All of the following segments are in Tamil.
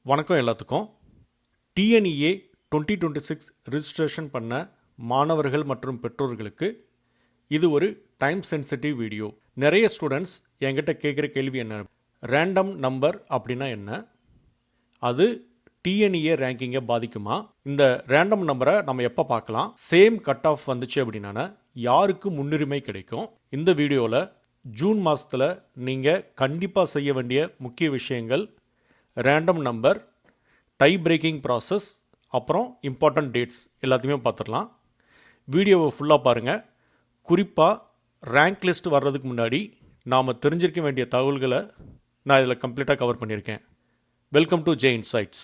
வணக்கம் எல்லாத்துக்கும். டிஎன்இஏ 2026 ரிஜிஸ்ட்ரேஷன் பண்ண மாணவர்கள் மற்றும் பெற்றோர்களுக்கு இது ஒரு டைம் சென்சிட்டிவ் வீடியோ. நிறைய ஸ்டூடெண்ட்ஸ் என்கிட்ட கேட்குற கேள்வி என்ன, ரேண்டம் நம்பர் அப்படின்னா என்ன, அது டிஎன்இஏ ரேங்கிங்கை பாதிக்குமா, இந்த ரேண்டம் நம்பரை நம்ம எப்போ பார்க்கலாம், சேம் கட் ஆஃப் வந்துச்சு அப்படின்னா யாருக்கு முன்னுரிமை கிடைக்கும். இந்த வீடியோவில் ஜூன் மாதத்தில் நீங்கள் கண்டிப்பாக செய்ய வேண்டிய முக்கிய விஷயங்கள், random number, tie breaking process, அப்புறம் இம்பார்ட்டன்ட் டேட்ஸ் எல்லாத்தையுமே பார்த்துடலாம். வீடியோவை ஃபுல்லாக பாருங்கள். குறிப்பாக ரேங்க் லிஸ்ட் வர்றதுக்கு முன்னாடி நாம் தெரிஞ்சிருக்க வேண்டிய தகவல்களை நான் இதில் கம்ப்ளீட்டாக கவர் பண்ணியிருக்கேன். Welcome to J insights.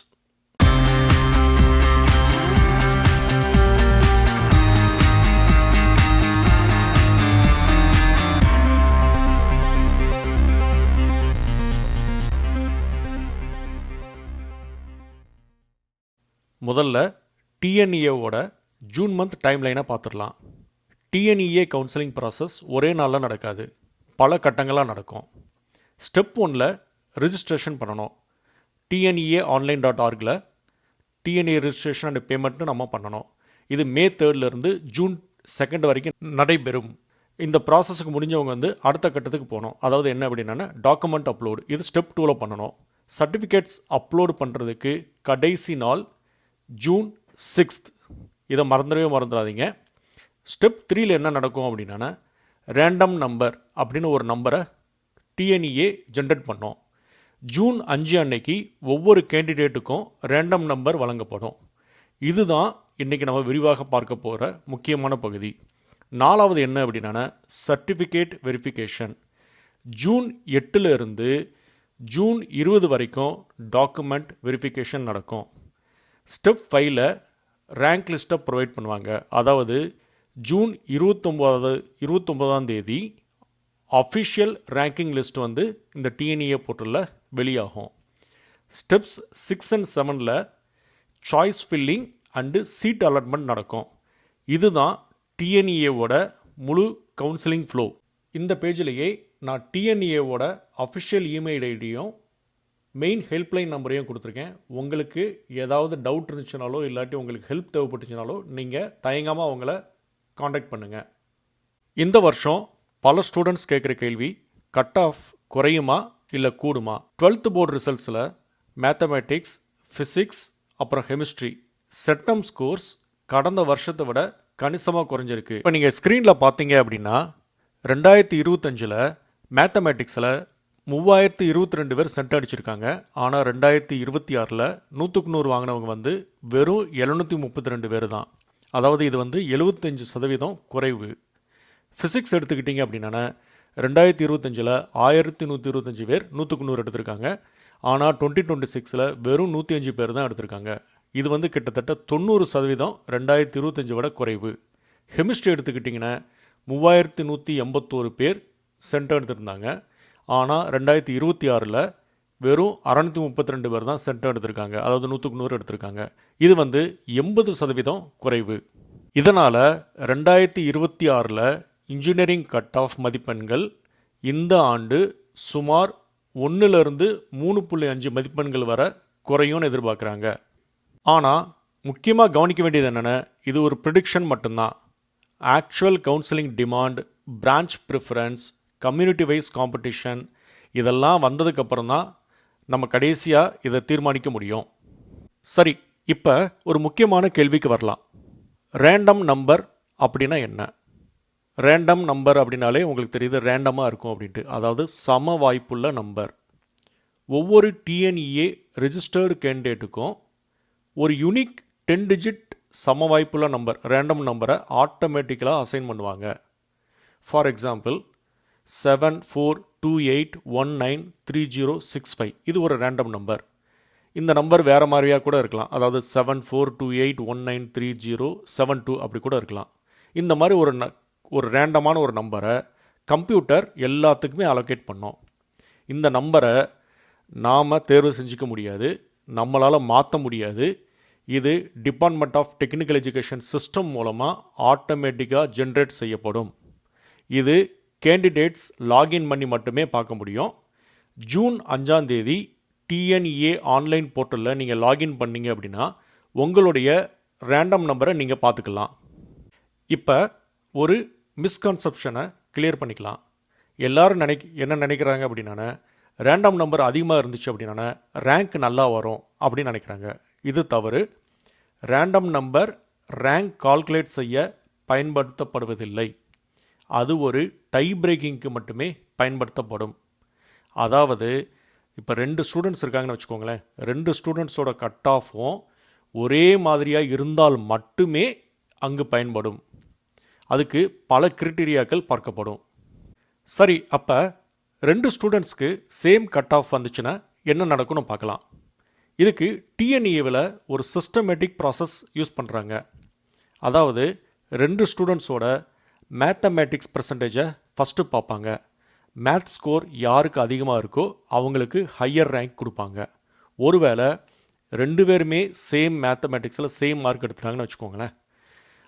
முதல்ல டிஎன்இஏவோட ஜூன் மந்த் டைம்லைனை பார்த்துடலாம். டிஎன்இஏ கவுன்சிலிங் ப்ராசஸ் ஒரே நாளில் நடக்காது, பல கட்டங்களாக நடக்கும். ஸ்டெப் 1ல் ரிஜிஸ்ட்ரேஷன் பண்ணணும். TNEA-online.org டிஎன்இஏ ரிஜிஸ்ட்ரேஷன் அண்ட் பேமெண்ட்னு நம்ம பண்ணணும். இது மே 3 ஜூன் 2 வரைக்கும் நடைபெறும். இந்த ப்ராசஸுக்கு முடிஞ்சவங்க அடுத்த கட்டத்துக்கு போகணும். அதாவது என்ன அப்படின்னா டாக்குமெண்ட் அப்லோடு, இது ஸ்டெப் 2ல் பண்ணணும். சர்டிஃபிகேட்ஸ் அப்லோடு பண்ணுறதுக்கு கடைசி நாள் ஜூன் 6. இதை மறந்துடாதீங்க. ஸ்டெப் 3ல் என்ன நடக்கும் அப்படின்னா ரேண்டம் நம்பர் அப்படின்னு ஒரு நம்பரை டிஎன்இஏ ஜென்ரேட் பண்ணோம். ஜூன் 5 அன்னைக்கு ஒவ்வொரு கேண்டிடேட்டுக்கும் ரேண்டம் நம்பர் வழங்கப்படும். இதுதான் இன்றைக்கி நம்ம விரிவாக பார்க்க போகிற முக்கியமான பகுதி. 4வது என்ன அப்படின்னா சர்டிஃபிகேட் வெரிஃபிகேஷன். ஜூன் 8 ஜூன் 20 வரைக்கும் டாக்குமெண்ட் வெரிஃபிகேஷன் நடக்கும். ஸ்டெப் 5ல் ரேங்க் லிஸ்ட்டை ப்ரொவைட் பண்ணுவாங்க. அதாவது ஜூன் 29 அஃபிஷியல் ரேங்கிங் லிஸ்ட் இந்த டிஎன்இஏ போர்ட்டலில் வெளியாகும். ஸ்டெப்ஸ் 6 and 7ல் choice filling and seat allotment நடக்கும். இதுதான் டிஎன்இஏவோட முழு கவுன்சிலிங் ஃப்ளோ. இந்த பேஜிலேயே நான் டிஎன்இஏவோட அஃபிஷியல் இமெயில் ஐடியும் மெயின் ஹெல்ப்லைன் நம்பரையும் கொடுத்துருக்கேன். உங்களுக்கு ஏதாவது டவுட் இருந்துச்சுனாலோ இல்லாட்டி உங்களுக்கு ஹெல்ப் தேவைப்பட்டுச்சுனாலோ நீங்கள் தயங்காமல் அவங்கள காண்டாக்ட் பண்ணுங்கள். இந்த வருஷம் பல ஸ்டூடெண்ட்ஸ் கேட்குற கேள்வி, கட் ஆஃப் குறையுமா இல்லை கூடுமா? 12th போர்டு ரிசல்ட்ஸில் மேத்தமேட்டிக்ஸ், ஃபிசிக்ஸ், அப்புறம் கெமிஸ்ட்ரி செட்டம் ஸ்கோர்ஸ் கடந்த வருஷத்தை விட கணிசமாக குறைஞ்சிருக்கு. இப்போ நீங்கள் ஸ்க்ரீனில் பார்த்தீங்க அப்படின்னா 2025 மேத்தமேட்டிக்ஸில் 3022 பேர் சென்ட் அடிச்சிருக்காங்க. ஆனால் 2026 100க்கு 100 வாங்கினவங்க வெறும் 732 பேர் தான். அதாவது இது 75% குறைவு. ஃபிசிக்ஸ் எடுத்துக்கிட்டிங்க அப்படின்னா 2025 1125 பேர் 100க்கு 100 எடுத்திருக்காங்க. ஆனால் 2026 வெறும் 105 பேர் தான் எடுத்திருக்காங்க. இது கிட்டத்தட்ட 90% 2025 விட குறைவு. கெமிஸ்ட்ரி எடுத்துக்கிட்டிங்கன்னா 3181 பேர் சென்ட் எடுத்திருந்தாங்க. ஆனால் 2026 வெறும் 632 பேர் தான் சென்ட் எடுத்திருக்காங்க. அதாவது 100க்கு 100 எடுத்திருக்காங்க. இது 80% குறைவு. இதனால் 2026 இன்ஜினியரிங் கட் ஆஃப் மதிப்பெண்கள் இந்த ஆண்டு சுமார் 1லிருந்து 3.5 மதிப்பெண்கள் வரை குறையும்னு எதிர்பார்க்குறாங்க. ஆனால் முக்கியமாக கவனிக்க வேண்டியது என்னென்னா, இது ஒரு ப்ரிடிக்ஷன் மட்டும்தான். Actual counselling demand, branch preference, community wise competition இதெல்லாம் வந்ததுக்கப்புறம் தான் நம்ம கடைசியாக இதை தீர்மானிக்க முடியும். சரி, இப்போ ஒரு முக்கியமான கேள்விக்கு வரலாம். ரேண்டம் நம்பர் அப்படின்னா என்ன? ரேண்டம் நம்பர் அப்படின்னாலே உங்களுக்கு தெரியுது ரேண்டமாக இருக்கும் அப்படின்ட்டு. அதாவது சம வாய்ப்புள்ள நம்பர். ஒவ்வொரு டிஎன்இஏ ரெஜிஸ்டர்டு கேண்டிடேட்டுக்கும் ஒரு யூனிக் 10 டிஜிட் சம வாய்ப்புள்ள நம்பர், ரேண்டம் நம்பரை ஆட்டோமேட்டிக்கலாக அசைன் பண்ணுவாங்க. ஃபார் எக்ஸாம்பிள் 7428193065 இது ஒரு ரேண்டம் நம்பர். இந்த நம்பர் வேறு மாதிரியாக கூட இருக்கலாம். அதாவது 7428193072 அப்படி கூட இருக்கலாம். இந்த மாதிரி ஒரு ரேண்டமான ஒரு நம்பரை கம்ப்யூட்டர் எல்லாத்துக்குமே அலோகேட் பண்ணோம். இந்த நம்பரை நாம் தேர்வு செஞ்சுக்க முடியாது, நம்மளால் மாற்ற முடியாது. இது department of technical education system மூலமாக ஆட்டோமேட்டிக்காக ஜென்ரேட் செய்யப்படும். இது கேண்டிடேட்ஸ் லாகின் பண்ணி மட்டுமே பார்க்க முடியும். ஜூன் 5 டிஎன்இஏ ஆன்லைன் போர்ட்டலில் நீங்கள் லாகின் பண்ணீங்க அப்படின்னா உங்களுடைய ரேண்டம் நம்பரை நீங்கள் பார்த்துக்கலாம். இப்போ ஒரு மிஸ்கன்செப்ஷனை கிளியர் பண்ணிக்கலாம். எல்லாரும் என்ன நினைக்கிறாங்க அப்படின்னா, ரேண்டம் நம்பர் அதிகமாக இருந்துச்சு அப்படின்னா ரேங்க் நல்லா வரும் அப்படின்னு நினைக்கிறாங்க. இது தவறு. ரேண்டம் நம்பர் ரேங்க் கால்குலேட் செய்ய பயன்படுத்தப்படுவதில்லை. அது ஒரு டை பிரேக்கிங்க்கு மட்டுமே பயன்படுத்தப்படும். அதாவது இப்போ 2 ஸ்டூடெண்ட்ஸ் இருக்காங்கன்னு வச்சுக்கோங்களேன், 2 ஸ்டூடெண்ட்ஸோட கட் ஆஃபும் ஒரே மாதிரியாக இருந்தால் மட்டுமே அங்கு பயன்படும். அதுக்கு பல கிரிட்டீரியாக்கள் பார்க்கப்படும். சரி, அப்போ 2 ஸ்டூடெண்ட்ஸ்க்கு சேம் கட் ஆஃப் வந்துச்சுன்னா என்ன நடக்கும்னு பார்க்கலாம். இதுக்கு டிஎன்இஏவில் ஒரு சிஸ்டமேட்டிக் ப்ராசஸ் யூஸ் பண்ணுறாங்க. அதாவது 2 ஸ்டூடெண்ட்ஸோட மேத்தமேட்டிக்ஸ் பர்சன்டேஜை ஃபஸ்ட்டு பார்ப்பாங்க. மேத்ஸ் ஸ்கோர் யாருக்கு அதிகமாக இருக்கோ அவங்களுக்கு ஹையர் ரேங்க் கொடுப்பாங்க. ஒருவேளை 2 பேருமே சேம் மேத்தமேட்டிக்ஸில் சேம் மார்க் எடுத்துட்டாங்கன்னு வச்சுக்கோங்களேன்.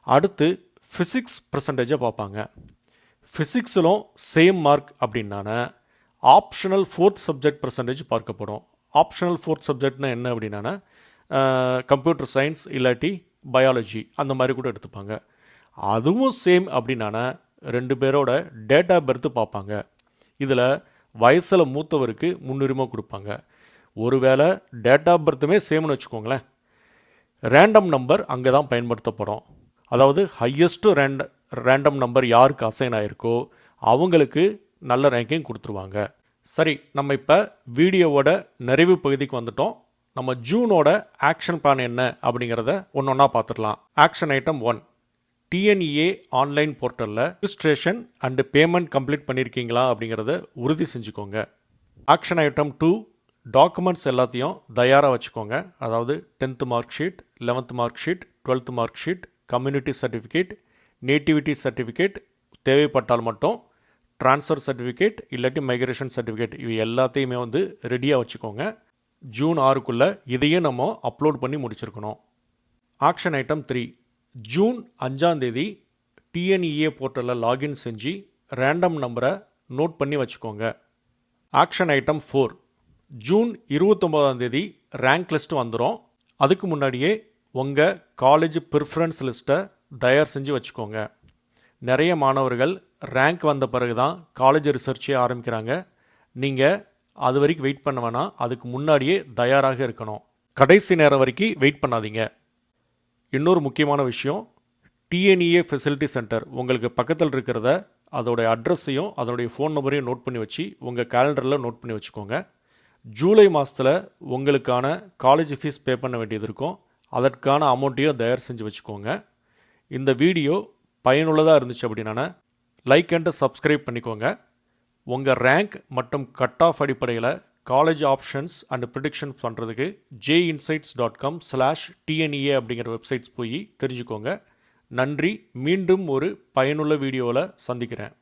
அடுத்து ஃபிசிக்ஸ் பர்சன்டேஜை பார்ப்பாங்க. ஃபிசிக்ஸிலும் சேம் மார்க் அப்படின்னா ஆப்ஷனல் 4th சப்ஜெக்ட் பர்சன்டேஜ் பார்க்கப்படும். ஆப்ஷனல் 4th சப்ஜெக்ட்னா என்ன அப்படின்னா கம்ப்யூட்டர் சயின்ஸ் இல்லாட்டி பயாலஜி அந்த மாதிரி கூட எடுத்துப்பாங்க. அதுவும் சேம் அப்படின்னா 2 பேரோட டேட் ஆஃப் பர்த் பார்ப்பாங்க. இதில் வயசில் மூத்தவருக்கு முன்னுரிமை கொடுப்பாங்க. ஒருவேளை டேட் ஆஃப் பர்த்துமே சேம்னு வச்சுக்கோங்களேன், ரேண்டம் நம்பர் அங்கே தான் பயன்படுத்தப்படும். அதாவது ஹையஸ்ட்டு ரேண்டம் நம்பர் யாருக்கு அசைன் ஆகிருக்கோ அவங்களுக்கு நல்ல ரேங்கிங் கொடுத்துருவாங்க. சரி, நம்ம இப்போ வீடியோவோட நிறைவு பகுதிக்கு வந்துட்டோம். நம்ம ஜூனோட ஆக்ஷன் பிளான் என்ன அப்படிங்கிறத ஒன்றா பார்த்துடலாம். ஆக்ஷன் ஐட்டம் 1, டிஎன்இஏ ஆன்லைன் போர்ட்டலில் ரிஜிஸ்ட்ரேஷன் அண்டு பேமெண்ட் கம்ப்ளீட் பண்ணியிருக்கீங்களா அப்படிங்கிறத உறுதி செஞ்சுக்கோங்க. ஆக்ஷன் ஐட்டம் 2, டாக்குமெண்ட்ஸ் எல்லாத்தையும் தயாராக வச்சுக்கோங்க. அதாவது 10th mark sheet, 11th mark sheet, 12th mark sheet, community certificate, nativity certificate, தேவைப்பட்டால் மட்டும் ட்ரான்ஸ்ஃபர் சர்டிஃபிகேட் இல்லாட்டி மைக்ரேஷன் சர்டிஃபிகேட், இவை எல்லாத்தையுமே ரெடியாக வச்சுக்கோங்க. ஜூன் 6க்குள்ளே இதையும் நம்ம அப்லோட் பண்ணி முடிச்சிருக்கணும். ஆக்ஷன் ஐட்டம் 3, ஜூன் 5 டிஎன்இஏ போர்ட்டலில் லாகின் செஞ்சு ரேண்டம் நம்பரை நோட் பண்ணி வச்சுக்கோங்க. Action item 4, June 29 rank list வந்துடும். அதுக்கு முன்னாடியே உங்கள் காலேஜ் ப்ரிஃபரன்ஸ் லிஸ்ட்டை தயார் செஞ்சு வச்சுக்கோங்க. நிறைய மாணவர்கள் ரேங்க் வந்த பிறகு தான் காலேஜ் ரிசர்ச்சே ஆரம்பிக்கிறாங்க. நீங்கள் அது வரைக்கும் வெயிட் பண்ண வேணாம், அதுக்கு முன்னாடியே தயாராக இருக்கணும். கடைசி நேரம் வரைக்கும் வெயிட் பண்ணாதீங்க. இன்னொரு முக்கியமான விஷயம், டிஎன்இஏ ஃபெசிலிட்டி சென்டர் உங்களுக்கு பக்கத்தில் இருக்கிறத அதோடைய அட்ரஸையும் அதோடைய ஃபோன் நம்பரையும் நோட் பண்ணி வச்சு உங்கள் கேலண்டரில் நோட் பண்ணி வச்சுக்கோங்க. ஜூலை மாதத்தில் உங்களுக்கான காலேஜ் ஃபீஸ் பே பண்ண வேண்டியது இருக்கும். அதற்கான அமௌண்ட்டையும் தயார் செஞ்சு வச்சுக்கோங்க. இந்த வீடியோ பயனுள்ளதாக இருந்துச்சு அப்படின்னா லைக் அண்ட் சப்ஸ்கிரைப் பண்ணிக்கோங்க. உங்கள் ரேங்க் மற்றும் கட் ஆஃப் அடிப்படையில் காலேஜ் ஆப்ஷன்ஸ் அண்ட் ப்ரிடிக்ஷன் பண்ணுறதுக்கு jinsights.com/TNEA அப்படிங்கிற வெப்சைட்ஸ் போய் தெரிஞ்சுக்கோங்க. நன்றி. மீண்டும் ஒரு பயனுள்ள வீடியோவில் சந்திக்கிறேன்.